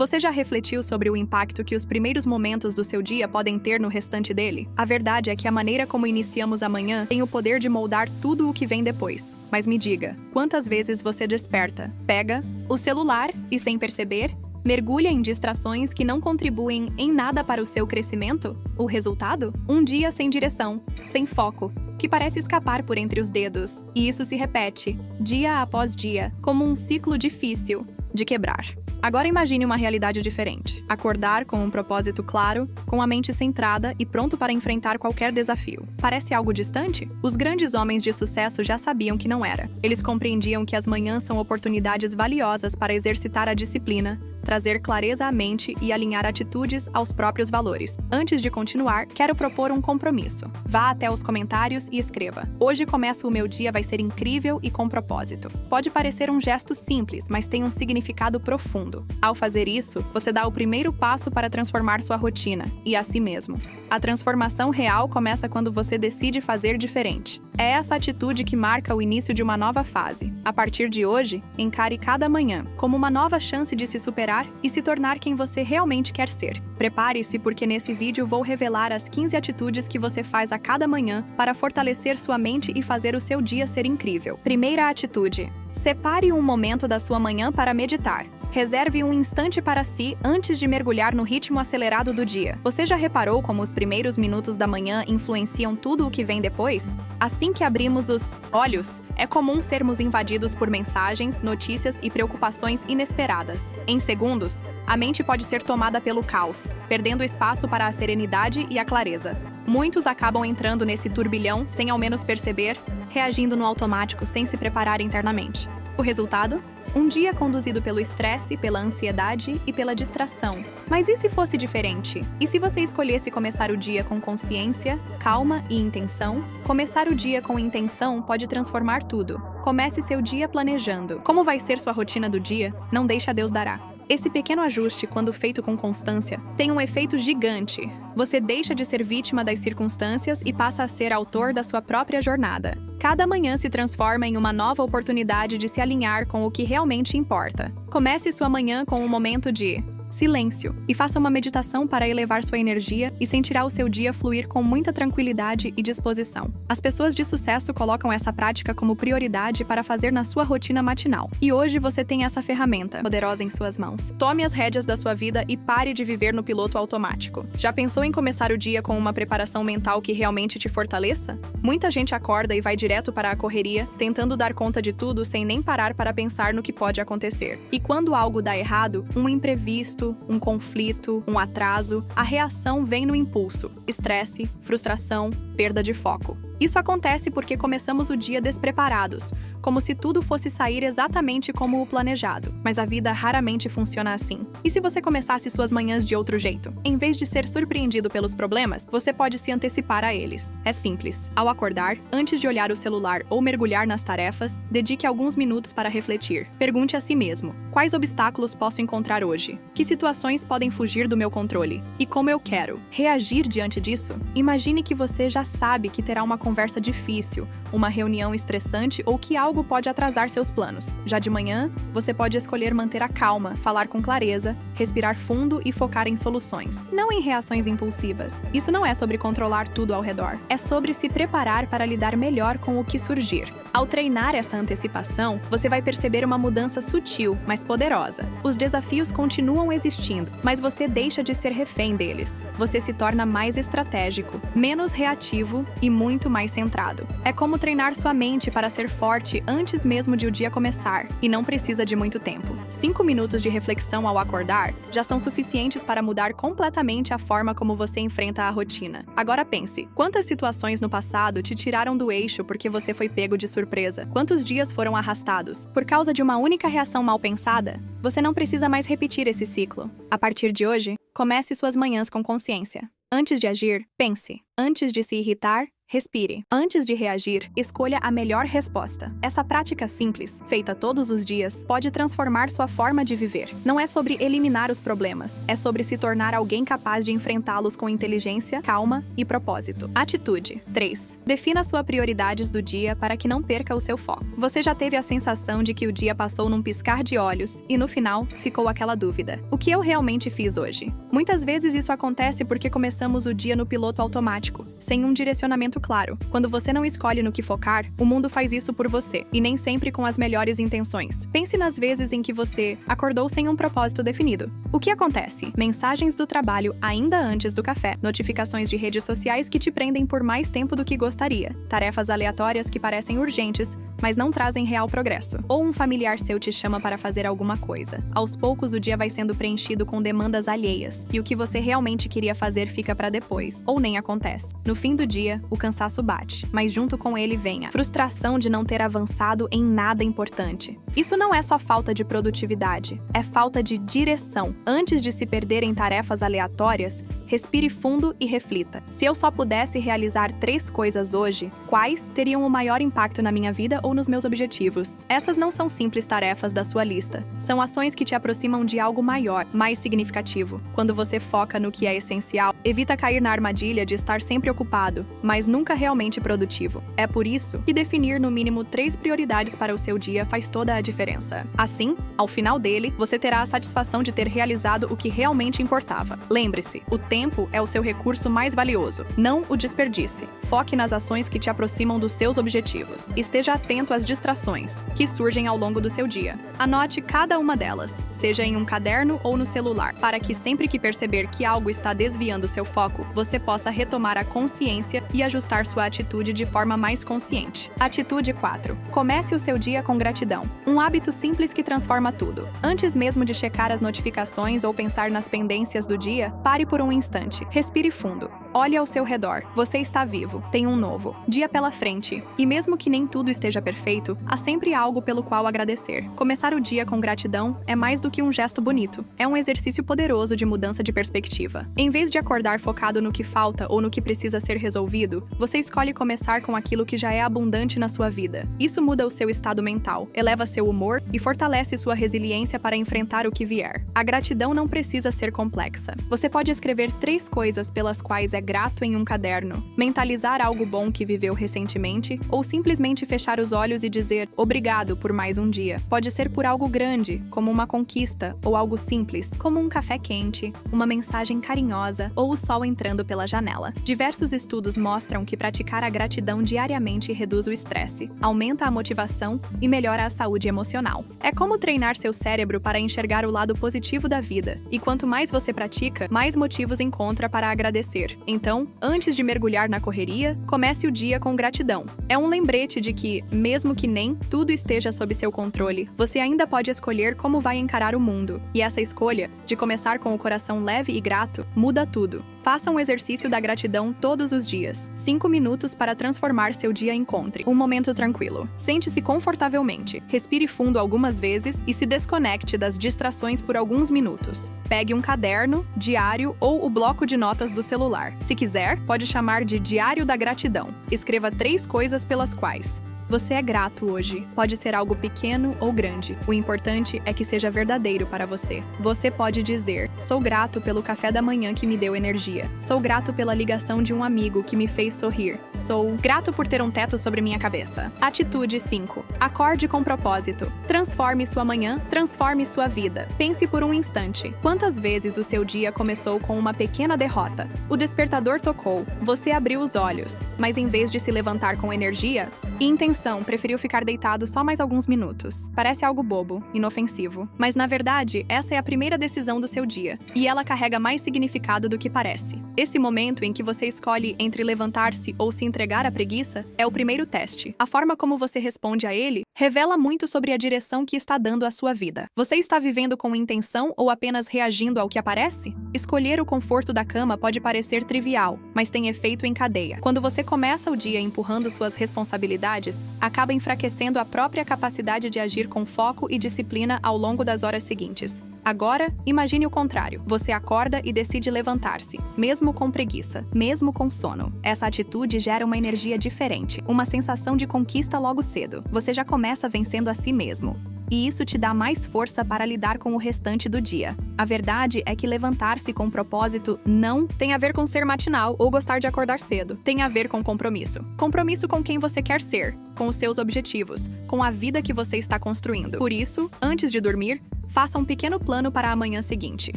Você já refletiu sobre o impacto que os primeiros momentos do seu dia podem ter no restante dele? A verdade é que a maneira como iniciamos a manhã tem o poder de moldar tudo o que vem depois. Mas me diga, quantas vezes você desperta, pega o celular e, sem perceber, mergulha em distrações que não contribuem em nada para o seu crescimento? O resultado? Um dia sem direção, sem foco, que parece escapar por entre os dedos. E isso se repete, dia após dia, como um ciclo difícil de quebrar. Agora imagine uma realidade diferente. Acordar com um propósito claro, com a mente centrada e pronto para enfrentar qualquer desafio. Parece algo distante? Os grandes homens de sucesso já sabiam que não era. Eles compreendiam que as manhãs são oportunidades valiosas para exercitar a disciplina, trazer clareza à mente e alinhar atitudes aos próprios valores. Antes de continuar, quero propor um compromisso. Vá até os comentários e escreva: "Hoje começo o meu dia vai ser incrível e com propósito." Pode parecer um gesto simples, mas tem um significado profundo. Ao fazer isso, você dá o primeiro passo para transformar sua rotina e a si mesmo. A transformação real começa quando você decide fazer diferente. É essa atitude que marca o início de uma nova fase. A partir de hoje, encare cada manhã como uma nova chance de se superar e se tornar quem você realmente quer ser. Prepare-se, porque nesse vídeo vou revelar as 15 atitudes que você faz a cada manhã para fortalecer sua mente e fazer o seu dia ser incrível. Primeira atitude: separe um momento da sua manhã para meditar. Reserve um instante para si antes de mergulhar no ritmo acelerado do dia. Você já reparou como os primeiros minutos da manhã influenciam tudo o que vem depois? Assim que abrimos os olhos, é comum sermos invadidos por mensagens, notícias e preocupações inesperadas. Em segundos, a mente pode ser tomada pelo caos, perdendo espaço para a serenidade e a clareza. Muitos acabam entrando nesse turbilhão sem ao menos perceber, reagindo no automático sem se preparar internamente. O resultado? Um dia conduzido pelo estresse, pela ansiedade e pela distração. Mas e se fosse diferente? E se você escolhesse começar o dia com consciência, calma e intenção? Começar o dia com intenção pode transformar tudo. Comece seu dia planejando. Como vai ser sua rotina do dia? Não deixe a Deus dará. Esse pequeno ajuste, quando feito com constância, tem um efeito gigante. Você deixa de ser vítima das circunstâncias e passa a ser autor da sua própria jornada. Cada manhã se transforma em uma nova oportunidade de se alinhar com o que realmente importa. Comece sua manhã com um momento de silêncio e faça uma meditação para elevar sua energia e sentirá o seu dia fluir com muita tranquilidade e disposição. As pessoas de sucesso colocam essa prática como prioridade para fazer na sua rotina matinal. E hoje você tem essa ferramenta poderosa em suas mãos. Tome as rédeas da sua vida e pare de viver no piloto automático. Já pensou em começar o dia com uma preparação mental que realmente te fortaleça? Muita gente acorda e vai direto para a correria, tentando dar conta de tudo sem nem parar para pensar no que pode acontecer. E quando algo dá errado, um imprevisto, um conflito, um atraso, a reação vem no impulso: estresse, frustração, perda de foco. Isso acontece porque começamos o dia despreparados, como se tudo fosse sair exatamente como o planejado. Mas a vida raramente funciona assim. E se você começasse suas manhãs de outro jeito? Em vez de ser surpreendido pelos problemas, você pode se antecipar a eles. É simples. Ao acordar, antes de olhar o celular ou mergulhar nas tarefas, dedique alguns minutos para refletir. Pergunte a si mesmo: quais obstáculos posso encontrar hoje? Que situações podem fugir do meu controle? E como eu quero reagir diante disso? Imagine que você já sabe que terá uma conversa difícil, uma reunião estressante ou que algo pode atrasar seus planos. Já de manhã, você pode escolher manter a calma, falar com clareza, respirar fundo e focar em soluções, não em reações impulsivas. Isso não é sobre controlar tudo ao redor, é sobre se preparar para lidar melhor com o que surgir. Ao treinar essa antecipação, você vai perceber uma mudança sutil, mas poderosa. Os desafios continuam existindo, mas você deixa de ser refém deles. Você se torna mais estratégico, menos reativo e muito mais centrado. É como treinar sua mente para ser forte antes mesmo de o dia começar, e não precisa de muito tempo. 5 minutos de reflexão ao acordar já são suficientes para mudar completamente a forma como você enfrenta a rotina. Agora pense, quantas situações no passado te tiraram do eixo porque você foi pego de surpresa? Quantos dias foram arrastados por causa de uma única reação mal pensada? Você não precisa mais repetir esse ciclo. A partir de hoje, comece suas manhãs com consciência. Antes de agir, pense. Antes de se irritar, Respire. Antes de reagir, escolha a melhor resposta. Essa prática simples, feita todos os dias, pode transformar sua forma de viver. Não é sobre eliminar os problemas, é sobre se tornar alguém capaz de enfrentá-los com inteligência, calma e propósito. Atitude. 3. Defina suas prioridades do dia para que não perca o seu foco. Você já teve a sensação de que o dia passou num piscar de olhos e, no final, ficou aquela dúvida: o que eu realmente fiz hoje? Muitas vezes isso acontece porque começamos o dia no piloto automático, sem um direcionamento claro. Quando você não escolhe no que focar, o mundo faz isso por você, e nem sempre com as melhores intenções. Pense nas vezes em que você acordou sem um propósito definido. O que acontece? Mensagens do trabalho ainda antes do café, notificações de redes sociais que te prendem por mais tempo do que gostaria, tarefas aleatórias que parecem urgentes, mas não trazem real progresso. Ou um familiar seu te chama para fazer alguma coisa. Aos poucos, o dia vai sendo preenchido com demandas alheias, e o que você realmente queria fazer fica para depois, ou nem acontece. No fim do dia, o cansaço bate, mas junto com ele vem a frustração de não ter avançado em nada importante. Isso não é só falta de produtividade, é falta de direção. Antes de se perder em tarefas aleatórias, respire fundo e reflita. Se eu só pudesse realizar 3 coisas hoje, quais teriam o maior impacto na minha vida ou nos meus objetivos? Essas não são simples tarefas da sua lista. São ações que te aproximam de algo maior, mais significativo. Quando você foca no que é essencial, evita cair na armadilha de estar sempre ocupado, mas nunca realmente produtivo. É por isso que definir no mínimo 3 prioridades para o seu dia faz toda a diferença. Assim, ao final dele, você terá a satisfação de ter realizado o que realmente importava. Lembre-se, o tempo é o seu recurso mais valioso. Não o desperdice. Foque nas ações que te aproximam dos seus objetivos. Esteja atento às distrações que surgem ao longo do seu dia. Anote cada uma delas, seja em um caderno ou no celular, para que sempre que perceber que algo está desviando seu foco, você possa retomar a consciência e ajustar sua atitude de forma mais consciente. Atitude 4. Comece o seu dia com gratidão. Um hábito simples que transforma tudo. Antes mesmo de checar as notificações ou pensar nas pendências do dia, pare por um instante. Respire fundo. Olhe ao seu redor. Você está vivo. Tem um novo dia pela frente. E mesmo que nem tudo esteja perfeito, há sempre algo pelo qual agradecer. Começar o dia com gratidão é mais do que um gesto bonito. É um exercício poderoso de mudança de perspectiva. Em vez de acordar focado no que falta ou no que precisa ser resolvido, você escolhe começar com aquilo que já é abundante na sua vida. Isso muda o seu estado mental, eleva seu humor e fortalece sua resiliência para enfrentar o que vier. A gratidão não precisa ser complexa. Você pode escrever 3 coisas pelas quais é grato em um caderno, mentalizar algo bom que viveu recentemente ou simplesmente fechar os olhos e dizer obrigado por mais um dia. Pode ser por algo grande, como uma conquista, ou algo simples, como um café quente, uma mensagem carinhosa ou o sol entrando pela janela. Diversos estudos mostram que praticar a gratidão diariamente reduz o estresse, aumenta a motivação e melhora a saúde emocional. É como treinar seu cérebro para enxergar o lado positivo da vida, e quanto mais você pratica, mais motivos encontra para agradecer. Então, antes de mergulhar na correria, comece o dia com gratidão. É um lembrete de que, mesmo que nem tudo esteja sob seu controle, você ainda pode escolher como vai encarar o mundo. E essa escolha, de começar com o coração leve e grato, muda tudo. Faça um exercício da gratidão todos os dias. 5 minutos para transformar seu dia. Encontre um momento tranquilo. Sente-se confortavelmente. Respire fundo algumas vezes e se desconecte das distrações por alguns minutos. Pegue um caderno, diário ou o bloco de notas do celular. Se quiser, pode chamar de Diário da Gratidão. Escreva 3 coisas pelas quais você é grato hoje. Pode ser algo pequeno ou grande. O importante é que seja verdadeiro para você. Você pode dizer: sou grato pelo café da manhã que me deu energia. Sou grato pela ligação de um amigo que me fez sorrir. Sou grato por ter um teto sobre minha cabeça. Atitude 5. Acorde com propósito. Transforme sua manhã, transforme sua vida. Pense por um instante. Quantas vezes o seu dia começou com uma pequena derrota? O despertador tocou. Você abriu os olhos. Mas em vez de se levantar com energia e intenção, preferiu ficar deitado só mais alguns minutos. Parece algo bobo, inofensivo. Mas na verdade, essa é a primeira decisão do seu dia. E ela carrega mais significado do que parece. Esse momento em que você escolhe entre levantar-se ou se entregar à preguiça é o primeiro teste. A forma como você responde a ele revela muito sobre a direção que está dando à sua vida. Você está vivendo com intenção ou apenas reagindo ao que aparece? Escolher o conforto da cama pode parecer trivial, mas tem efeito em cadeia. Quando você começa o dia empurrando suas responsabilidades atividades, acaba enfraquecendo a própria capacidade de agir com foco e disciplina ao longo das horas seguintes. Agora, imagine o contrário. Você acorda e decide levantar-se, mesmo com preguiça, mesmo com sono. Essa atitude gera uma energia diferente, uma sensação de conquista logo cedo. Você já começa vencendo a si mesmo. E isso te dá mais força para lidar com o restante do dia. A verdade é que levantar-se com propósito não tem a ver com ser matinal ou gostar de acordar cedo. Tem a ver com compromisso. Compromisso com quem você quer ser, com os seus objetivos, com a vida que você está construindo. Por isso, antes de dormir, faça um pequeno plano para a manhã seguinte.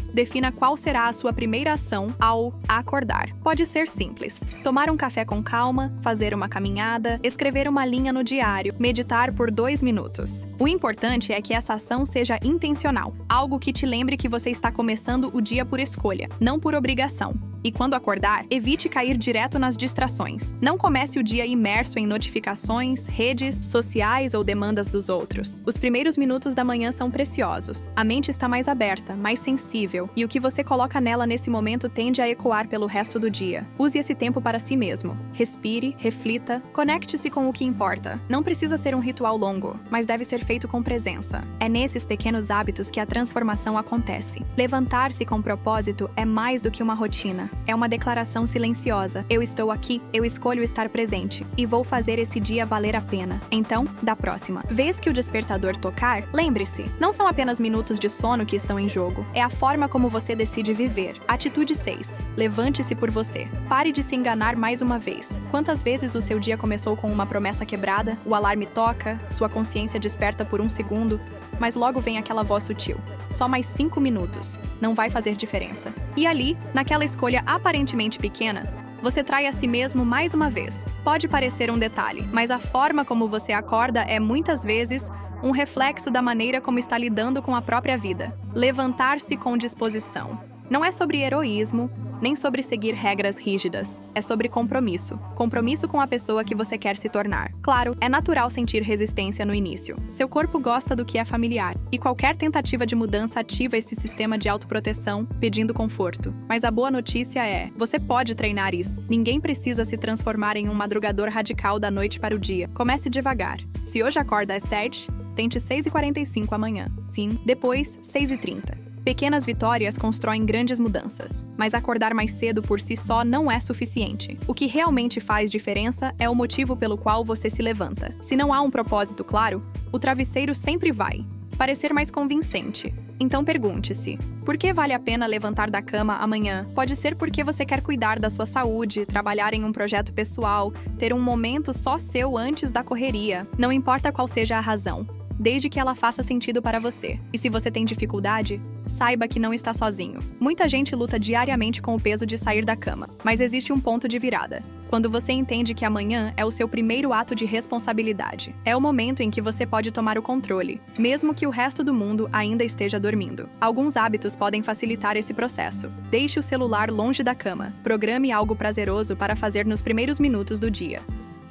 Defina qual será a sua primeira ação ao acordar. Pode ser simples: tomar um café com calma, fazer uma caminhada, escrever uma linha no diário, meditar por 2 minutos. O importante é que essa ação seja intencional, algo que te lembre que você está começando o dia por escolha, não por obrigação. E quando acordar, evite cair direto nas distrações. Não comece o dia imerso em notificações, redes sociais ou demandas dos outros. Os primeiros minutos da manhã são preciosos. A mente está mais aberta, mais sensível, e o que você coloca nela nesse momento tende a ecoar pelo resto do dia. Use esse tempo para si mesmo. Respire, reflita, conecte-se com o que importa. Não precisa ser um ritual longo, mas deve ser feito com presença. É nesses pequenos hábitos que a transformação acontece. Levantar-se com propósito é mais do que uma rotina. É uma declaração silenciosa. Eu estou aqui, eu escolho estar presente, e vou fazer esse dia valer a pena. Então, da próxima vez que o despertador tocar, lembre-se, não são apenas minutos de sono que estão em jogo. É a forma como você decide viver. Atitude 6. Levante-se por você. Pare de se enganar mais uma vez. Quantas vezes o seu dia começou com uma promessa quebrada, o alarme toca, sua consciência desperta por 1 segundo, mas logo vem aquela voz sutil: só mais 5 minutos. Não vai fazer diferença. E ali, naquela escolha aparentemente pequena, você trai a si mesmo mais uma vez. Pode parecer um detalhe, mas a forma como você acorda é, muitas vezes, um reflexo da maneira como está lidando com a própria vida. Levantar-se com disposição. Não é sobre heroísmo, nem sobre seguir regras rígidas. É sobre compromisso. Compromisso com a pessoa que você quer se tornar. Claro, é natural sentir resistência no início. Seu corpo gosta do que é familiar, e qualquer tentativa de mudança ativa esse sistema de autoproteção, pedindo conforto. Mas a boa notícia é, você pode treinar isso. Ninguém precisa se transformar em um madrugador radical da noite para o dia. Comece devagar. Se hoje acorda às 7, tente 6h45 amanhã. Sim, depois 6h30. Pequenas vitórias constroem grandes mudanças, mas acordar mais cedo por si só não é suficiente. O que realmente faz diferença é o motivo pelo qual você se levanta. Se não há um propósito claro, o travesseiro sempre vai parecer mais convincente. Então pergunte-se: por que vale a pena levantar da cama amanhã? Pode ser porque você quer cuidar da sua saúde, trabalhar em um projeto pessoal, ter um momento só seu antes da correria. Não importa qual seja a razão, desde que ela faça sentido para você. E se você tem dificuldade, saiba que não está sozinho. Muita gente luta diariamente com o peso de sair da cama, mas existe um ponto de virada. Quando você entende que amanhã é o seu primeiro ato de responsabilidade. É o momento em que você pode tomar o controle, mesmo que o resto do mundo ainda esteja dormindo. Alguns hábitos podem facilitar esse processo. Deixe o celular longe da cama. Programe algo prazeroso para fazer nos primeiros minutos do dia.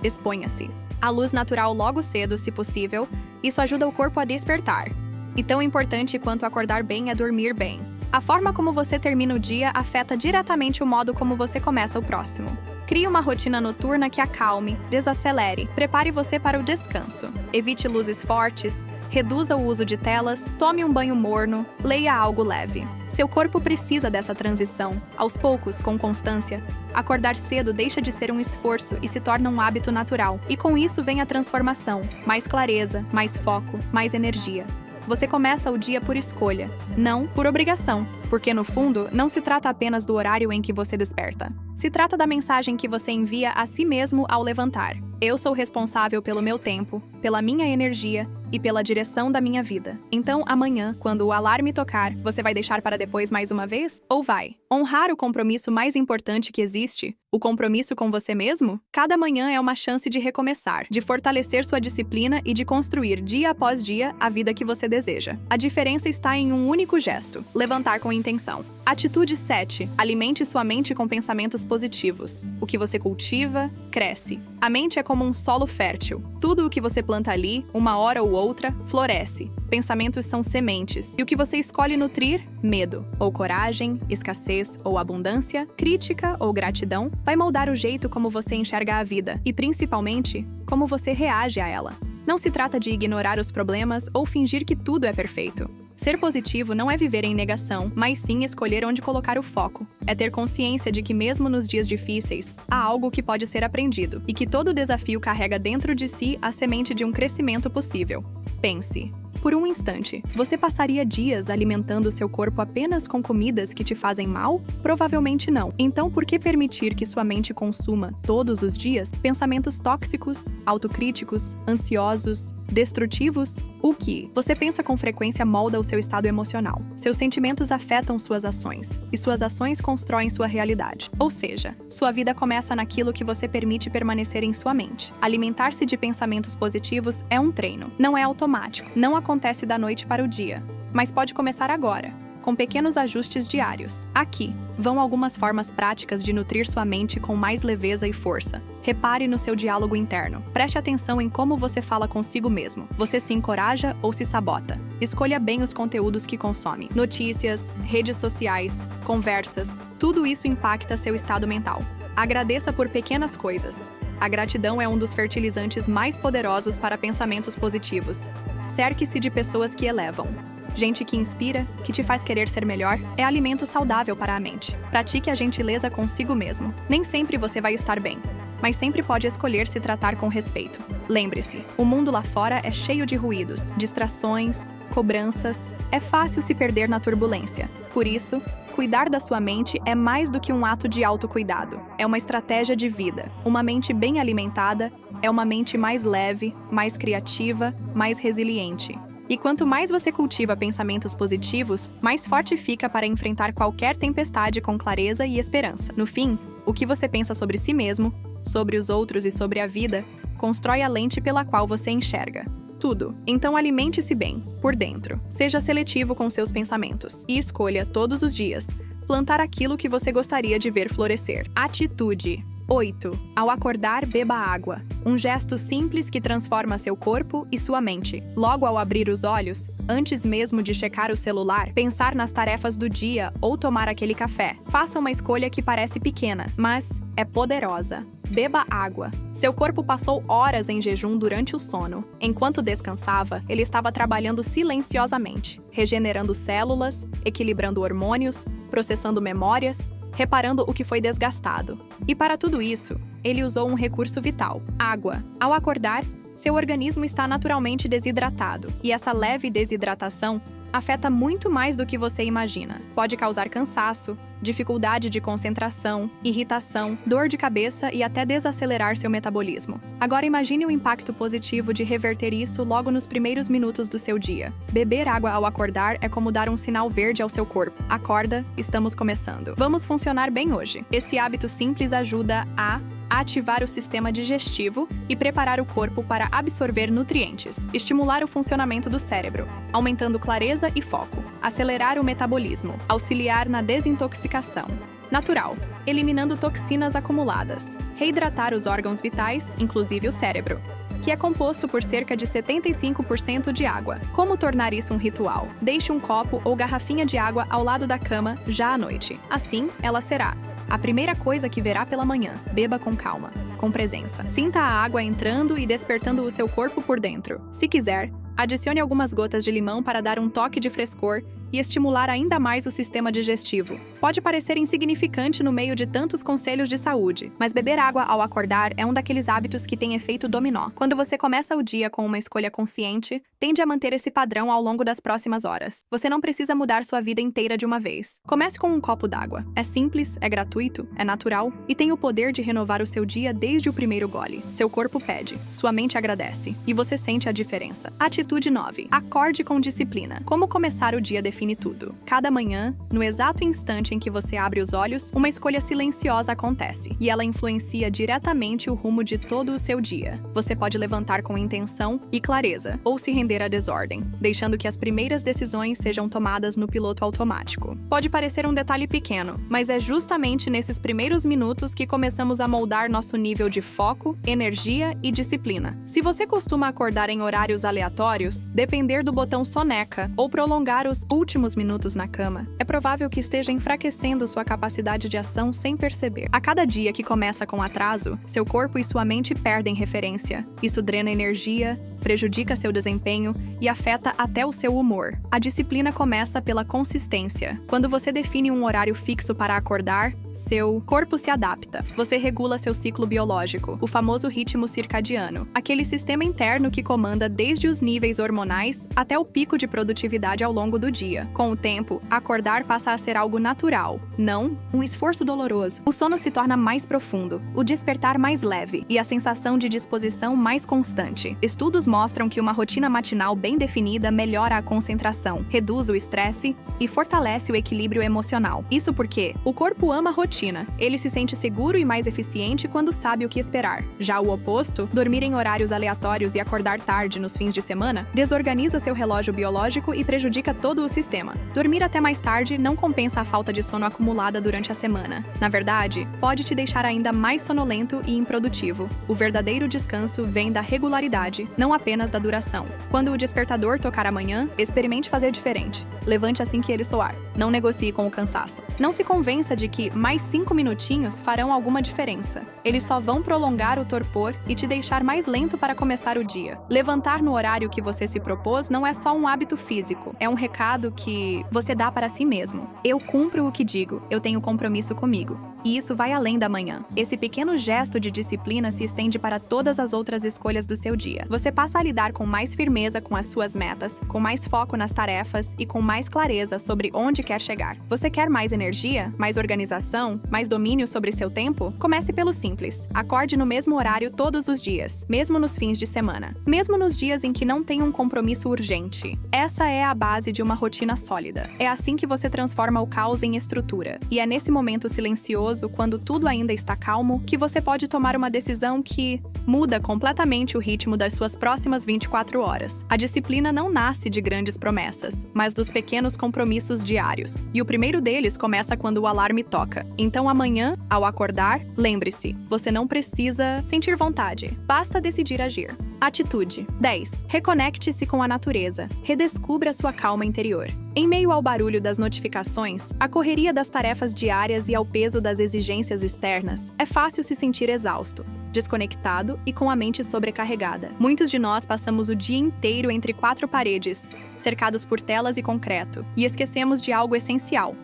Exponha-se. A luz natural logo cedo, se possível. Isso ajuda o corpo a despertar. E tão importante quanto acordar bem é dormir bem. A forma como você termina o dia afeta diretamente o modo como você começa o próximo. Crie uma rotina noturna que acalme, desacelere, prepare você para o descanso. Evite luzes fortes, reduza o uso de telas, tome um banho morno, leia algo leve. Seu corpo precisa dessa transição. Aos poucos, com constância, acordar cedo deixa de ser um esforço e se torna um hábito natural. E com isso vem a transformação. Mais clareza, mais foco, mais energia. Você começa o dia por escolha, não por obrigação, porque no fundo não se trata apenas do horário em que você desperta. Se trata da mensagem que você envia a si mesmo ao levantar. Eu sou responsável pelo meu tempo, pela minha energia e pela direção da minha vida. Então, amanhã, quando o alarme tocar, você vai deixar para depois mais uma vez? Ou vai honrar o compromisso mais importante que existe? O compromisso com você mesmo? Cada manhã é uma chance de recomeçar, de fortalecer sua disciplina e de construir, dia após dia, a vida que você deseja. A diferença está em um único gesto: levantar com intenção. Atitude 7. Alimente sua mente com pensamentos positivos. O que você cultiva, cresce. A mente é como um solo fértil. Tudo o que você planta ali, uma hora ou outra, floresce. Pensamentos são sementes, e o que você escolhe nutrir, medo, ou coragem, escassez ou abundância, crítica ou gratidão, vai moldar o jeito como você enxerga a vida e, principalmente, como você reage a ela. Não se trata de ignorar os problemas ou fingir que tudo é perfeito. Ser positivo não é viver em negação, mas sim escolher onde colocar o foco. É ter consciência de que mesmo nos dias difíceis, há algo que pode ser aprendido e que todo desafio carrega dentro de si a semente de um crescimento possível. Pense. Por um instante, você passaria dias alimentando seu corpo apenas com comidas que te fazem mal? Provavelmente não. Então, por que permitir que sua mente consuma, todos os dias, pensamentos tóxicos, autocríticos, ansiosos, destrutivos? O que você pensa com frequência molda o seu estado emocional. Seus sentimentos afetam suas ações, e suas ações constroem sua realidade. Ou seja, sua vida começa naquilo que você permite permanecer em sua mente. Alimentar-se de pensamentos positivos é um treino. Não é automático, não acontece da noite para o dia, mas pode começar agora, com pequenos ajustes diários. Aqui vão algumas formas práticas de nutrir sua mente com mais leveza e força. Repare no seu diálogo interno. Preste atenção em como você fala consigo mesmo. Você se encoraja ou se sabota? Escolha bem os conteúdos que consome. Notícias, redes sociais, conversas, tudo isso impacta seu estado mental. Agradeça por pequenas coisas. A gratidão é um dos fertilizantes mais poderosos para pensamentos positivos. Cerque-se de pessoas que elevam. Gente que inspira, que te faz querer ser melhor, é alimento saudável para a mente. Pratique a gentileza consigo mesmo. Nem sempre você vai estar bem, mas sempre pode escolher se tratar com respeito. Lembre-se, o mundo lá fora é cheio de ruídos, distrações, cobranças. É fácil se perder na turbulência. Por isso, cuidar da sua mente é mais do que um ato de autocuidado. É uma estratégia de vida. Uma mente bem alimentada é uma mente mais leve, mais criativa, mais resiliente. E quanto mais você cultiva pensamentos positivos, mais forte fica para enfrentar qualquer tempestade com clareza e esperança. No fim, o que você pensa sobre si mesmo, sobre os outros e sobre a vida, constrói a lente pela qual você enxerga tudo. Então alimente-se bem, por dentro. Seja seletivo com seus pensamentos e escolha, todos os dias, plantar aquilo que você gostaria de ver florescer. Atitude. 8. Ao acordar, beba água. Um gesto simples que transforma seu corpo e sua mente. Logo ao abrir os olhos, antes mesmo de checar o celular, pensar nas tarefas do dia ou tomar aquele café. Faça uma escolha que parece pequena, mas é poderosa. Beba água. Seu corpo passou horas em jejum durante o sono. Enquanto descansava, ele estava trabalhando silenciosamente, regenerando células, equilibrando hormônios, processando memórias, reparando o que foi desgastado. E para tudo isso, ele usou um recurso vital: água. Ao acordar, seu organismo está naturalmente desidratado, e essa leve desidratação afeta muito mais do que você imagina. Pode causar cansaço, dificuldade de concentração, irritação, dor de cabeça e até desacelerar seu metabolismo. Agora imagine o impacto positivo de reverter isso logo nos primeiros minutos do seu dia. Beber água ao acordar é como dar um sinal verde ao seu corpo. Acorda, estamos começando. Vamos funcionar bem hoje. Esse hábito simples ajuda a ativar o sistema digestivo e preparar o corpo para absorver nutrientes, estimular o funcionamento do cérebro, aumentando clareza e foco, acelerar o metabolismo, auxiliar na desintoxicação natural, eliminando toxinas acumuladas, reidratar os órgãos vitais, inclusive o cérebro, que é composto por cerca de 75% de água. Como tornar isso um ritual? Deixe um copo ou garrafinha de água ao lado da cama já à noite. Assim, ela será a primeira coisa que verá pela manhã. Beba com calma, com presença. Sinta a água entrando e despertando o seu corpo por dentro. Se quiser, adicione algumas gotas de limão para dar um toque de frescor e estimular ainda mais o sistema digestivo. Pode parecer insignificante no meio de tantos conselhos de saúde, mas beber água ao acordar é um daqueles hábitos que tem efeito dominó. Quando você começa o dia com uma escolha consciente, tende a manter esse padrão ao longo das próximas horas. Você não precisa mudar sua vida inteira de uma vez. Comece com um copo d'água. É simples, é gratuito, é natural e tem o poder de renovar o seu dia desde o primeiro gole. Seu corpo pede, sua mente agradece e você sente a diferença. Atitude 9. Acorde com disciplina. Como começar o dia definitivamente? define tudo. Cada manhã, no exato instante em que você abre os olhos, uma escolha silenciosa acontece, e ela influencia diretamente o rumo de todo o seu dia. Você pode levantar com intenção e clareza, ou se render à desordem, deixando que as primeiras decisões sejam tomadas no piloto automático. Pode parecer um detalhe pequeno, mas é justamente nesses primeiros minutos que começamos a moldar nosso nível de foco, energia e disciplina. Se você costuma acordar em horários aleatórios, depender do botão soneca ou prolongar os últimos minutos na cama, é provável que esteja enfraquecendo sua capacidade de ação sem perceber. A cada dia que começa com atraso, seu corpo e sua mente perdem referência. Isso drena energia, prejudica seu desempenho e afeta até o seu humor. A disciplina começa pela consistência. Quando você define um horário fixo para acordar, seu corpo se adapta. Você regula seu ciclo biológico, o famoso ritmo circadiano, aquele sistema interno que comanda desde os níveis hormonais até o pico de produtividade ao longo do dia. Com o tempo, acordar passa a ser algo natural, não um esforço doloroso. O sono se torna mais profundo, o despertar mais leve e a sensação de disposição mais constante. Estudos mostram que uma rotina matinal bem definida melhora a concentração, reduz o estresse e fortalece o equilíbrio emocional. Isso porque o corpo ama a rotina. Ele se sente seguro e mais eficiente quando sabe o que esperar. Já o oposto, dormir em horários aleatórios e acordar tarde nos fins de semana, desorganiza seu relógio biológico e prejudica todo o sistema. Dormir até mais tarde não compensa a falta de sono acumulada durante a semana. Na verdade, pode te deixar ainda mais sonolento e improdutivo. O verdadeiro descanso vem da regularidade, não apenas da duração. Quando o despertador tocar amanhã, experimente fazer diferente. Levante assim que ele soar. Não negocie com o cansaço. Não se convença de que mais 5 minutinhos farão alguma diferença. Eles só vão prolongar o torpor e te deixar mais lento para começar o dia. Levantar no horário que você se propôs não é só um hábito físico, é um recado que você dá para si mesmo. Eu cumpro o que digo, eu tenho compromisso comigo. E isso vai além da manhã. Esse pequeno gesto de disciplina se estende para todas as outras escolhas do seu dia. Você passa a lidar com mais firmeza com as suas metas, com mais foco nas tarefas e com mais clareza sobre onde quer chegar. Você quer mais energia, mais organização, mais domínio sobre seu tempo? Comece pelo simples. Acorde no mesmo horário todos os dias, mesmo nos fins de semana. Mesmo nos dias em que não tem um compromisso urgente. Essa é a base de uma rotina sólida. É assim que você transforma o caos em estrutura. E é nesse momento silencioso, quando tudo ainda está calmo, que você pode tomar uma decisão que muda completamente o ritmo das suas próximas 24 horas. A disciplina não nasce de grandes promessas, mas dos pequenos compromissos diários. E o primeiro deles começa quando o alarme toca. Então amanhã, ao acordar, lembre-se, você não precisa sentir vontade, basta decidir agir. Atitude. 10. Reconecte-se com a natureza. Redescubra sua calma interior. Em meio ao barulho das notificações, à correria das tarefas diárias e ao peso das exigências externas, é fácil se sentir exausto, desconectado e com a mente sobrecarregada. Muitos de nós passamos o dia inteiro entre 4 paredes, cercados por telas e concreto, e esquecemos de algo essencial: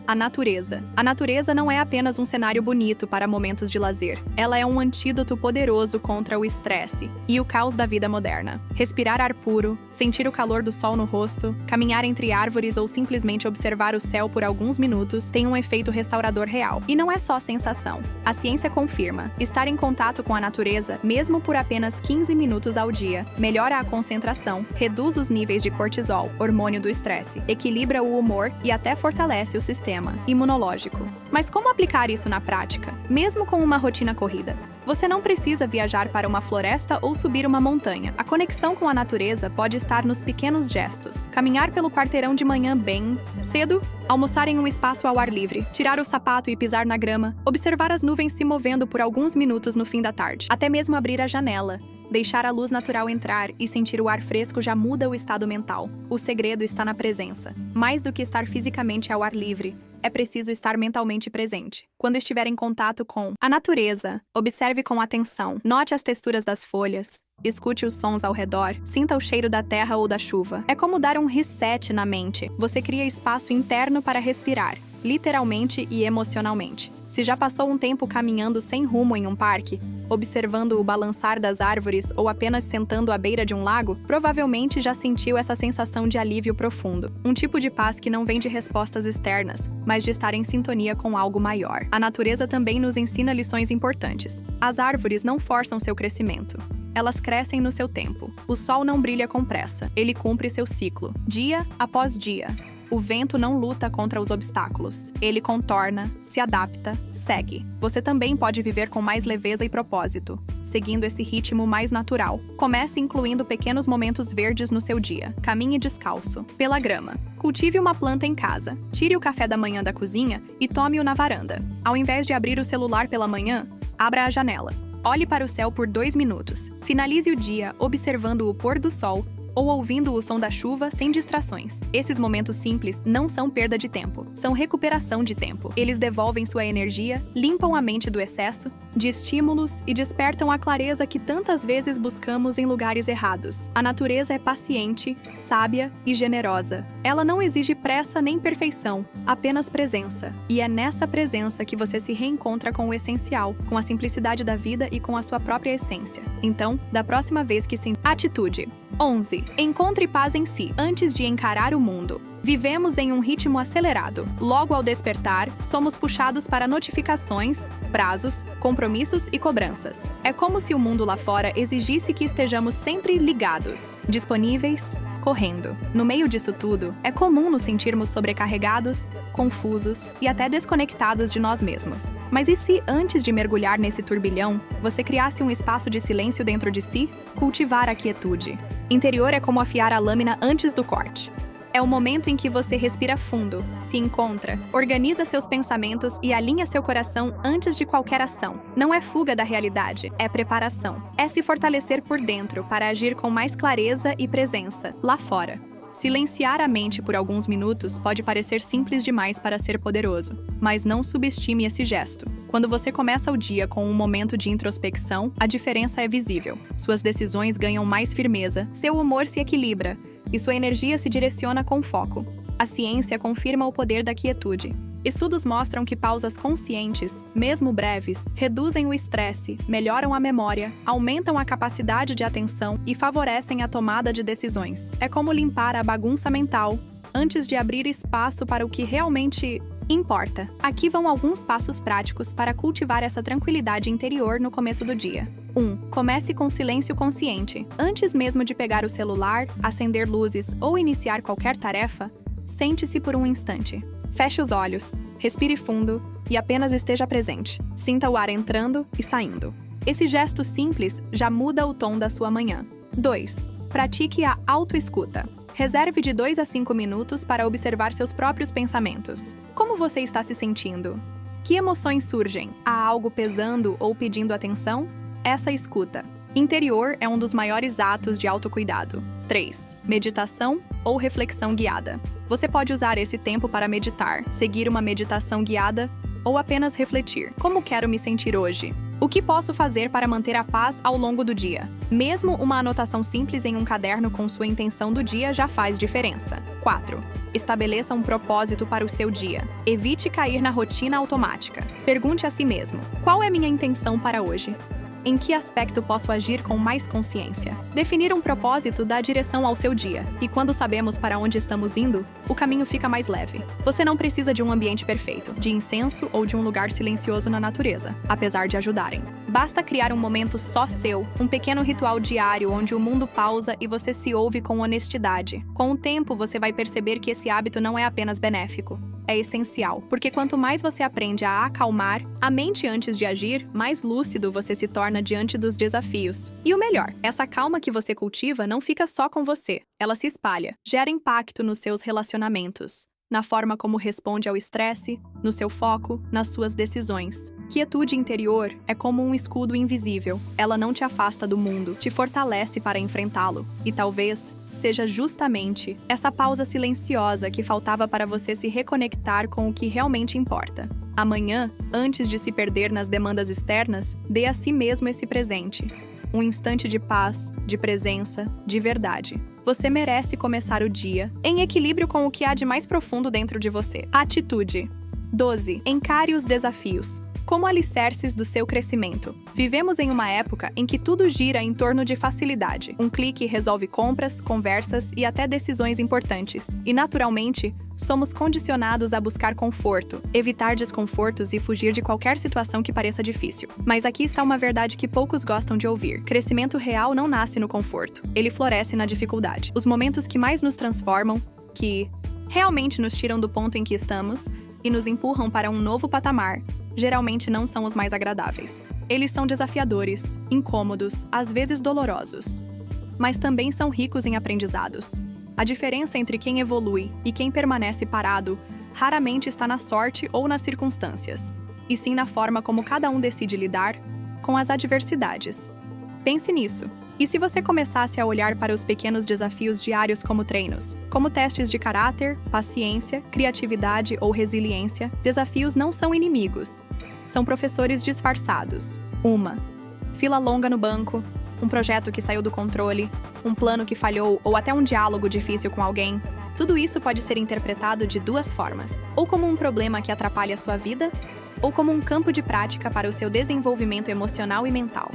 a natureza. A natureza não é apenas um cenário bonito para momentos de lazer. Ela é um antídoto poderoso contra o estresse e o caos da vida moderna. Respirar ar puro, sentir o calor do sol no rosto, caminhar entre árvores ou simplesmente observar o céu por alguns minutos tem um efeito restaurador real. E não é só sensação. A ciência confirma: estar em contato com a natureza, mesmo por apenas 15 minutos ao dia, melhora a concentração, reduz os níveis de cortisol, hormônio do estresse, equilibra o humor e até fortalece o sistema imunológico. Mas como aplicar isso na prática, mesmo com uma rotina corrida? Você não precisa viajar para uma floresta ou subir uma montanha. A conexão com a natureza pode estar nos pequenos gestos. Caminhar pelo quarteirão de manhã bem cedo, almoçar em um espaço ao ar livre, tirar o sapato e pisar na grama, observar as nuvens se movendo por alguns minutos no fim da tarde. Até mesmo abrir a janela. Deixar a luz natural entrar e sentir o ar fresco já muda o estado mental. O segredo está na presença. Mais do que estar fisicamente ao ar livre, é preciso estar mentalmente presente. Quando estiver em contato com a natureza, observe com atenção. Note as texturas das folhas. Escute os sons ao redor, sinta o cheiro da terra ou da chuva. É como dar um reset na mente. Você cria espaço interno para respirar, literalmente e emocionalmente. Se já passou um tempo caminhando sem rumo em um parque, observando o balançar das árvores ou apenas sentando à beira de um lago, provavelmente já sentiu essa sensação de alívio profundo. Um tipo de paz que não vem de respostas externas, mas de estar em sintonia com algo maior. A natureza também nos ensina lições importantes. As árvores não forçam seu crescimento. Elas crescem no seu tempo. O sol não brilha com pressa. Ele cumpre seu ciclo, dia após dia. O vento não luta contra os obstáculos. Ele contorna, se adapta, segue. Você também pode viver com mais leveza e propósito, seguindo esse ritmo mais natural. Comece incluindo pequenos momentos verdes no seu dia. Caminhe descalço, pela grama. Cultive uma planta em casa. Tire o café da manhã da cozinha e tome-o na varanda. Ao invés de abrir o celular pela manhã, abra a janela. Olhe para o céu por 2 minutos. Finalize o dia observando o pôr do sol ou ouvindo o som da chuva sem distrações. Esses momentos simples não são perda de tempo, são recuperação de tempo. Eles devolvem sua energia, limpam a mente do excesso, de estímulos e despertam a clareza que tantas vezes buscamos em lugares errados. A natureza é paciente, sábia e generosa. Ela não exige pressa nem perfeição, apenas presença. E é nessa presença que você se reencontra com o essencial, com a simplicidade da vida e com a sua própria essência. Então, da próxima vez que se... Atitude. 11. Encontre paz em si antes de encarar o mundo. Vivemos em um ritmo acelerado. Logo ao despertar, somos puxados para notificações, prazos, compromissos e cobranças. É como se o mundo lá fora exigisse que estejamos sempre ligados, disponíveis, correndo. No meio disso tudo, é comum nos sentirmos sobrecarregados, confusos e até desconectados de nós mesmos. Mas e se, antes de mergulhar nesse turbilhão, você criasse um espaço de silêncio dentro de si? Cultivar a quietude. Interior é como afiar a lâmina antes do corte. É o momento em que você respira fundo, se encontra, organiza seus pensamentos e alinha seu coração antes de qualquer ação. Não é fuga da realidade, é preparação. É se fortalecer por dentro para agir com mais clareza e presença, lá fora. Silenciar a mente por alguns minutos pode parecer simples demais para ser poderoso, mas não subestime esse gesto. Quando você começa o dia com um momento de introspecção, a diferença é visível. Suas decisões ganham mais firmeza, seu humor se equilibra e sua energia se direciona com foco. A ciência confirma o poder da quietude. Estudos mostram que pausas conscientes, mesmo breves, reduzem o estresse, melhoram a memória, aumentam a capacidade de atenção e favorecem a tomada de decisões. É como limpar a bagunça mental antes de abrir espaço para o que realmente importa. Aqui vão alguns passos práticos para cultivar essa tranquilidade interior no começo do dia. 1. Comece com silêncio consciente. Antes mesmo de pegar o celular, acender luzes ou iniciar qualquer tarefa, sente-se por um instante. Feche os olhos, respire fundo e apenas esteja presente. Sinta o ar entrando e saindo. Esse gesto simples já muda o tom da sua manhã. 2. Pratique a autoescuta. Reserve de 2 a 5 minutos para observar seus próprios pensamentos. Como você está se sentindo? Que emoções surgem? Há algo pesando ou pedindo atenção? Essa escuta interior é um dos maiores atos de autocuidado. 3. Meditação ou reflexão guiada. Você pode usar esse tempo para meditar, seguir uma meditação guiada ou apenas refletir. Como quero me sentir hoje? O que posso fazer para manter a paz ao longo do dia? Mesmo uma anotação simples em um caderno com sua intenção do dia já faz diferença. 4. Estabeleça um propósito para o seu dia. Evite cair na rotina automática. Pergunte a si mesmo: qual é minha intenção para hoje? Em que aspecto posso agir com mais consciência? Definir um propósito dá direção ao seu dia, e quando sabemos para onde estamos indo, o caminho fica mais leve. Você não precisa de um ambiente perfeito, de incenso ou de um lugar silencioso na natureza, apesar de ajudarem. Basta criar um momento só seu, um pequeno ritual diário onde o mundo pausa e você se ouve com honestidade. Com o tempo, você vai perceber que esse hábito não é apenas benéfico. É essencial, porque quanto mais você aprende a acalmar a mente antes de agir, mais lúcido você se torna diante dos desafios. E o melhor, essa calma que você cultiva não fica só com você, ela se espalha, gera impacto nos seus relacionamentos, na forma como responde ao estresse, no seu foco, nas suas decisões. Quietude interior é como um escudo invisível. Ela não te afasta do mundo, te fortalece para enfrentá-lo. E talvez seja justamente essa pausa silenciosa que faltava para você se reconectar com o que realmente importa. Amanhã, antes de se perder nas demandas externas, dê a si mesmo esse presente. Um instante de paz, de presença, de verdade. Você merece começar o dia em equilíbrio com o que há de mais profundo dentro de você. Atitude. 12. Encare os desafios como alicerces do seu crescimento. Vivemos em uma época em que tudo gira em torno de facilidade. Um clique resolve compras, conversas e até decisões importantes. E, naturalmente, somos condicionados a buscar conforto, evitar desconfortos e fugir de qualquer situação que pareça difícil. Mas aqui está uma verdade que poucos gostam de ouvir. Crescimento real não nasce no conforto. Ele floresce na dificuldade. Os momentos que mais nos transformam, que realmente nos tiram do ponto em que estamos e nos empurram para um novo patamar, geralmente não são os mais agradáveis. Eles são desafiadores, incômodos, às vezes dolorosos, mas também são ricos em aprendizados. A diferença entre quem evolui e quem permanece parado raramente está na sorte ou nas circunstâncias, e sim na forma como cada um decide lidar com as adversidades. Pense nisso. E se você começasse a olhar para os pequenos desafios diários como treinos, como testes de caráter, paciência, criatividade ou resiliência, desafios não são inimigos. São professores disfarçados. Uma fila longa no banco, um projeto que saiu do controle, um plano que falhou ou até um diálogo difícil com alguém. Tudo isso pode ser interpretado de duas formas: ou como um problema que atrapalha a sua vida, ou como um campo de prática para o seu desenvolvimento emocional e mental.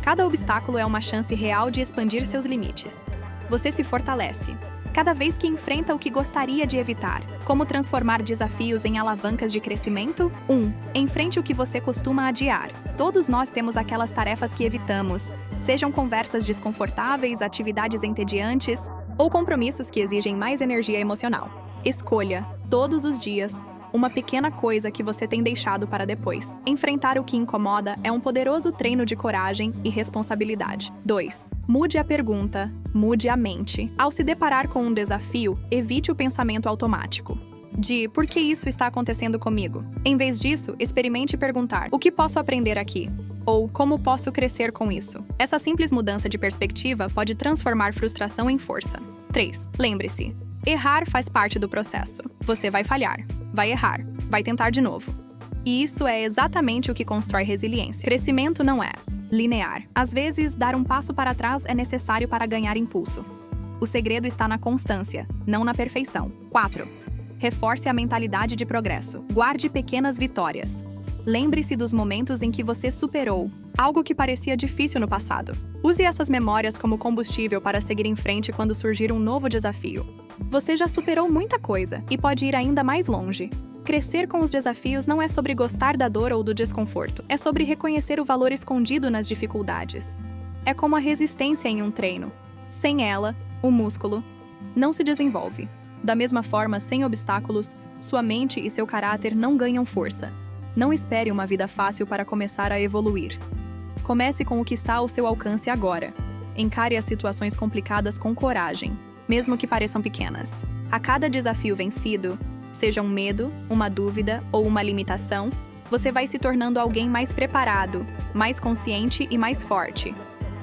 Cada obstáculo é uma chance real de expandir seus limites. Você se fortalece cada vez que enfrenta o que gostaria de evitar. Como transformar desafios em alavancas de crescimento? 1. Enfrente o que você costuma adiar. Todos nós temos aquelas tarefas que evitamos, sejam conversas desconfortáveis, atividades entediantes ou compromissos que exigem mais energia emocional. Escolha, todos os dias, uma pequena coisa que você tem deixado para depois. Enfrentar o que incomoda é um poderoso treino de coragem e responsabilidade. 2. Mude a pergunta, mude a mente. Ao se deparar com um desafio, evite o pensamento automático de por que isso está acontecendo comigo? Em vez disso, experimente perguntar: o que posso aprender aqui? Ou como posso crescer com isso? Essa simples mudança de perspectiva pode transformar frustração em força. 3. Lembre-se, errar faz parte do processo. Você vai falhar, vai errar, vai tentar de novo. E isso é exatamente o que constrói resiliência. Crescimento não é linear. Às vezes, dar um passo para trás é necessário para ganhar impulso. O segredo está na constância, não na perfeição. 4. Reforce a mentalidade de progresso. Guarde pequenas vitórias. Lembre-se dos momentos em que você superou algo que parecia difícil no passado. Use essas memórias como combustível para seguir em frente quando surgir um novo desafio. Você já superou muita coisa e pode ir ainda mais longe. Crescer com os desafios não é sobre gostar da dor ou do desconforto, é sobre reconhecer o valor escondido nas dificuldades. É como a resistência em um treino. Sem ela, o músculo não se desenvolve. Da mesma forma, sem obstáculos, sua mente e seu caráter não ganham força. Não espere uma vida fácil para começar a evoluir. Comece com o que está ao seu alcance agora. Encare as situações complicadas com coragem, mesmo que pareçam pequenas. A cada desafio vencido, seja um medo, uma dúvida ou uma limitação, você vai se tornando alguém mais preparado, mais consciente e mais forte.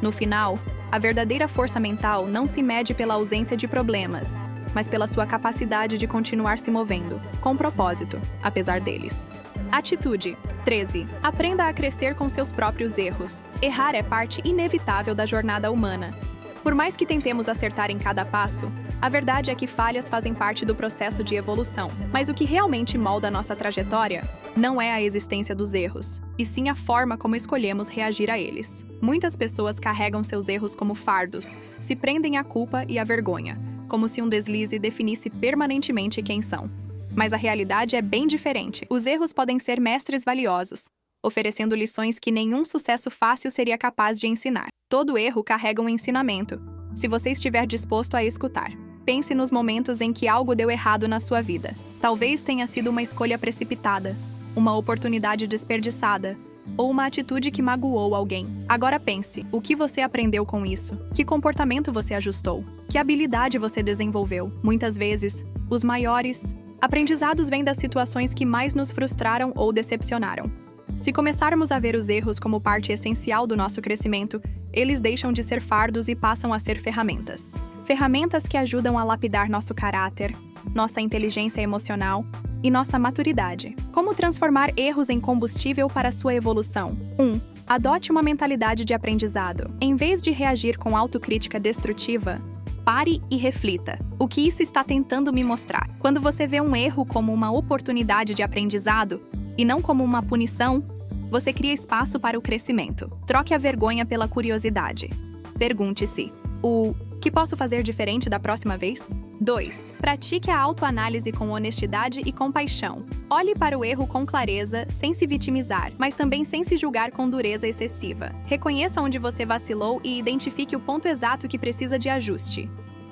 No final, a verdadeira força mental não se mede pela ausência de problemas, mas pela sua capacidade de continuar se movendo, com propósito, apesar deles. Atitude. 13. Aprenda a crescer com seus próprios erros. Errar é parte inevitável da jornada humana. Por mais que tentemos acertar em cada passo, a verdade é que falhas fazem parte do processo de evolução. Mas o que realmente molda nossa trajetória não é a existência dos erros, e sim a forma como escolhemos reagir a eles. Muitas pessoas carregam seus erros como fardos, se prendem à culpa e à vergonha, como se um deslize definisse permanentemente quem são. Mas a realidade é bem diferente. Os erros podem ser mestres valiosos, oferecendo lições que nenhum sucesso fácil seria capaz de ensinar. Todo erro carrega um ensinamento, se você estiver disposto a escutar. Pense nos momentos em que algo deu errado na sua vida. Talvez tenha sido uma escolha precipitada, uma oportunidade desperdiçada, ou uma atitude que magoou alguém. Agora pense, o que você aprendeu com isso? Que comportamento você ajustou? Que habilidade você desenvolveu? Muitas vezes, os maiores aprendizados vêm das situações que mais nos frustraram ou decepcionaram. Se começarmos a ver os erros como parte essencial do nosso crescimento, eles deixam de ser fardos e passam a ser ferramentas. Ferramentas que ajudam a lapidar nosso caráter, nossa inteligência emocional e nossa maturidade. Como transformar erros em combustível para sua evolução? 1. Adote uma mentalidade de aprendizado. Em vez de reagir com autocrítica destrutiva, pare e reflita. O que isso está tentando me mostrar? Quando você vê um erro como uma oportunidade de aprendizado e não como uma punição, você cria espaço para o crescimento. Troque a vergonha pela curiosidade. Pergunte-se: o que posso fazer diferente da próxima vez? 2. Pratique a autoanálise com honestidade e compaixão. Olhe para o erro com clareza, sem se vitimizar, mas também sem se julgar com dureza excessiva. Reconheça onde você vacilou e identifique o ponto exato que precisa de ajuste.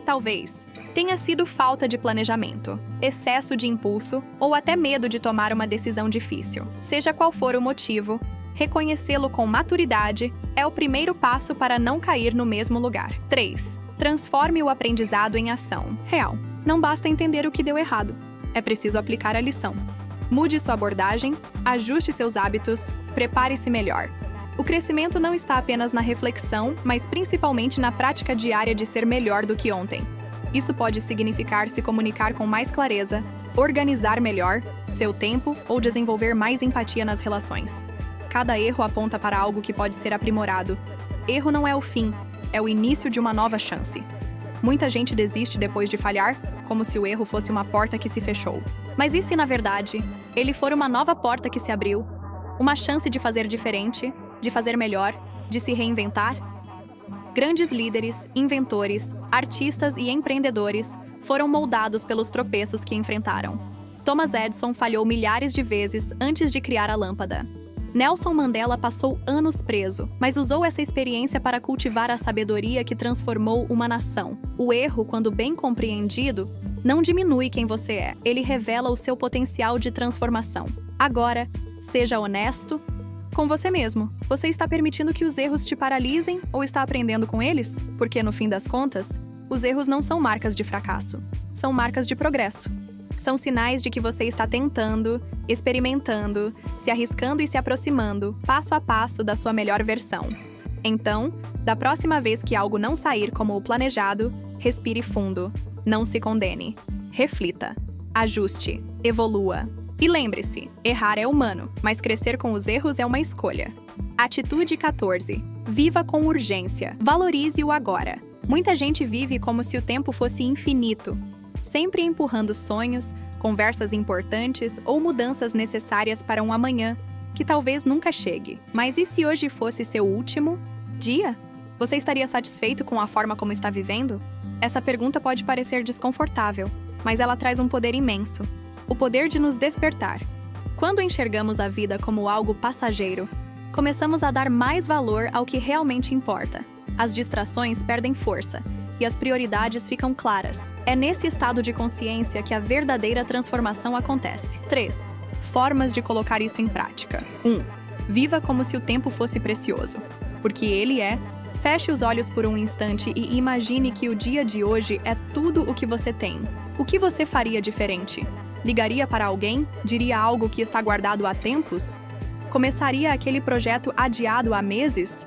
Talvez tenha sido falta de planejamento, excesso de impulso ou até medo de tomar uma decisão difícil. Seja qual for o motivo, reconhecê-lo com maturidade é o primeiro passo para não cair no mesmo lugar. 3. Transforme o aprendizado em ação real. Não basta entender o que deu errado, é preciso aplicar a lição. Mude sua abordagem, ajuste seus hábitos, prepare-se melhor. O crescimento não está apenas na reflexão, mas principalmente na prática diária de ser melhor do que ontem. Isso pode significar se comunicar com mais clareza, organizar melhor seu tempo ou desenvolver mais empatia nas relações. Cada erro aponta para algo que pode ser aprimorado. Erro não é o fim, é o início de uma nova chance. Muita gente desiste depois de falhar, como se o erro fosse uma porta que se fechou. Mas e se, na verdade, ele for uma nova porta que se abriu? Uma chance de fazer diferente, de fazer melhor, de se reinventar? Grandes líderes, inventores, artistas e empreendedores foram moldados pelos tropeços que enfrentaram. Thomas Edison falhou milhares de vezes antes de criar a lâmpada. Nelson Mandela passou anos preso, mas usou essa experiência para cultivar a sabedoria que transformou uma nação. O erro, quando bem compreendido, não diminui quem você é, ele revela o seu potencial de transformação. Agora, seja honesto com você mesmo. Você está permitindo que os erros te paralisem ou está aprendendo com eles? Porque, no fim das contas, os erros não são marcas de fracasso, são marcas de progresso. São sinais de que você está tentando, experimentando, se arriscando e se aproximando, passo a passo, da sua melhor versão. Então, da próxima vez que algo não sair como o planejado, respire fundo, não se condene, reflita, ajuste, evolua. E lembre-se, errar é humano, mas crescer com os erros é uma escolha. Atitude 14. Viva com urgência. Valorize o agora. Muita gente vive como se o tempo fosse infinito, sempre empurrando sonhos, conversas importantes ou mudanças necessárias para um amanhã, que talvez nunca chegue. Mas e se hoje fosse seu último dia? Você estaria satisfeito com a forma como está vivendo? Essa pergunta pode parecer desconfortável, mas ela traz um poder imenso. O poder de nos despertar. Quando enxergamos a vida como algo passageiro, começamos a dar mais valor ao que realmente importa. As distrações perdem força e as prioridades ficam claras. É nesse estado de consciência que a verdadeira transformação acontece. 3. Formas de colocar isso em prática. 1. Viva como se o tempo fosse precioso. Porque ele é. Feche os olhos por um instante e imagine que o dia de hoje é tudo o que você tem. O que você faria diferente? Ligaria para alguém? Diria algo que está guardado há tempos? Começaria aquele projeto adiado há meses?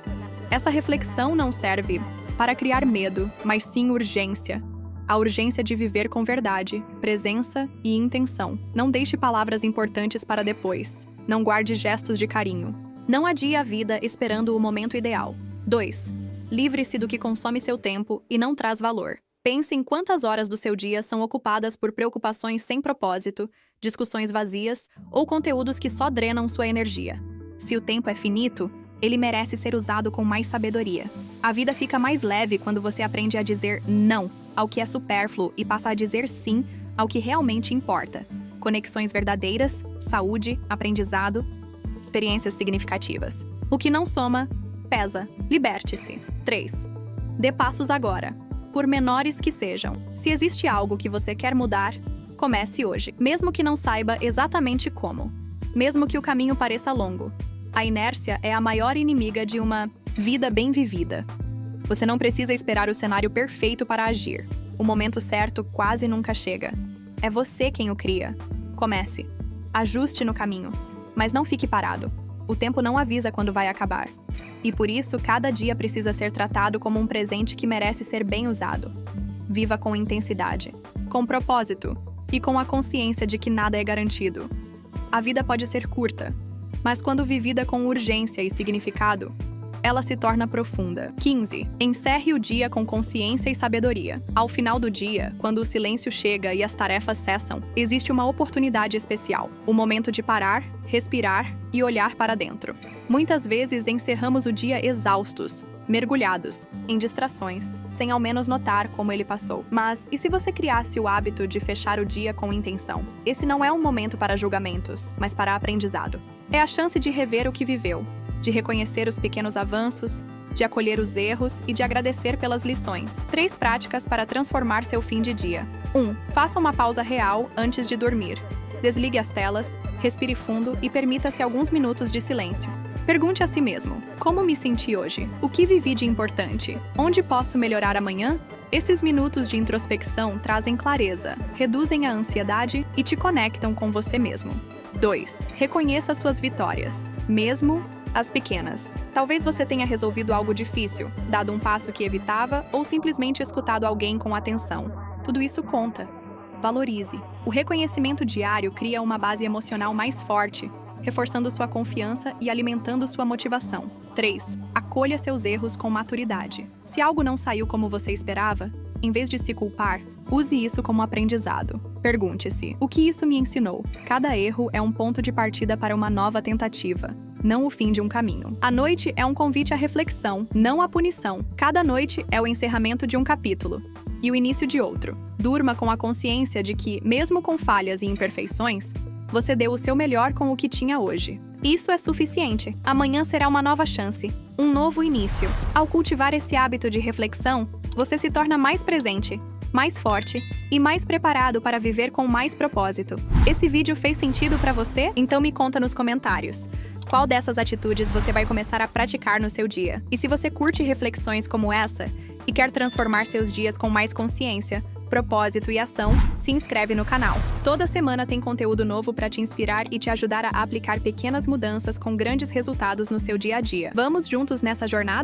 Essa reflexão não serve para criar medo, mas sim urgência. A urgência de viver com verdade, presença e intenção. Não deixe palavras importantes para depois. Não guarde gestos de carinho. Não adie a vida esperando o momento ideal. 2. Livre-se do que consome seu tempo e não traz valor. Pense em quantas horas do seu dia são ocupadas por preocupações sem propósito, discussões vazias ou conteúdos que só drenam sua energia. Se o tempo é finito, ele merece ser usado com mais sabedoria. A vida fica mais leve quando você aprende a dizer não ao que é supérfluo e passa a dizer sim ao que realmente importa. Conexões verdadeiras, saúde, aprendizado, experiências significativas. O que não soma, pesa. Liberte-se. 3. Dê passos agora, por menores que sejam. Se existe algo que você quer mudar, comece hoje, mesmo que não saiba exatamente como. Mesmo que o caminho pareça longo. A inércia é a maior inimiga de uma vida bem vivida. Você não precisa esperar o cenário perfeito para agir. O momento certo quase nunca chega. É você quem o cria. Comece. Ajuste no caminho. Mas não fique parado. O tempo não avisa quando vai acabar. E por isso, cada dia precisa ser tratado como um presente que merece ser bem usado. Viva com intensidade, com propósito e com a consciência de que nada é garantido. A vida pode ser curta, mas quando vivida com urgência e significado, ela se torna profunda. 15. Encerre o dia com consciência e sabedoria. Ao final do dia, quando o silêncio chega e as tarefas cessam, existe uma oportunidade especial. O momento de parar, respirar e olhar para dentro. Muitas vezes encerramos o dia exaustos, mergulhados em distrações, sem ao menos notar como ele passou. Mas e se você criasse o hábito de fechar o dia com intenção? Esse não é um momento para julgamentos, mas para aprendizado. É a chance de rever o que viveu, de reconhecer os pequenos avanços de acolher os erros e de agradecer pelas lições. 3 práticas para transformar seu fim de dia. 1. Faça uma pausa real antes de dormir. Desligue as telas, respire fundo e permita-se alguns minutos de silêncio. Pergunte a si mesmo: como me senti hoje? O que vivi de importante? Onde posso melhorar amanhã? Esses minutos de introspecção trazem clareza, reduzem a ansiedade e te conectam com você mesmo. 2. Reconheça suas vitórias, mesmo as pequenas. Talvez você tenha resolvido algo difícil, dado um passo que evitava ou simplesmente escutado alguém com atenção. Tudo isso conta. Valorize. O reconhecimento diário cria uma base emocional mais forte, reforçando sua confiança e alimentando sua motivação. 3. Acolha seus erros com maturidade. Se algo não saiu como você esperava, em vez de se culpar, use isso como aprendizado. Pergunte-se: o que isso me ensinou? Cada erro é um ponto de partida para uma nova tentativa, não o fim de um caminho. A noite é um convite à reflexão, não à punição. Cada noite é o encerramento de um capítulo e o início de outro. Durma com a consciência de que, mesmo com falhas e imperfeições, você deu o seu melhor com o que tinha hoje. Isso é suficiente. Amanhã será uma nova chance, um novo início. Ao cultivar esse hábito de reflexão, você se torna mais presente, mais forte e mais preparado para viver com mais propósito. Esse vídeo fez sentido para você? Então me conta nos comentários. Qual dessas atitudes você vai começar a praticar no seu dia? E se você curte reflexões como essa e quer transformar seus dias com mais consciência, propósito e ação, se inscreve no canal. Toda semana tem conteúdo novo para te inspirar e te ajudar a aplicar pequenas mudanças com grandes resultados no seu dia a dia. Vamos juntos nessa jornada?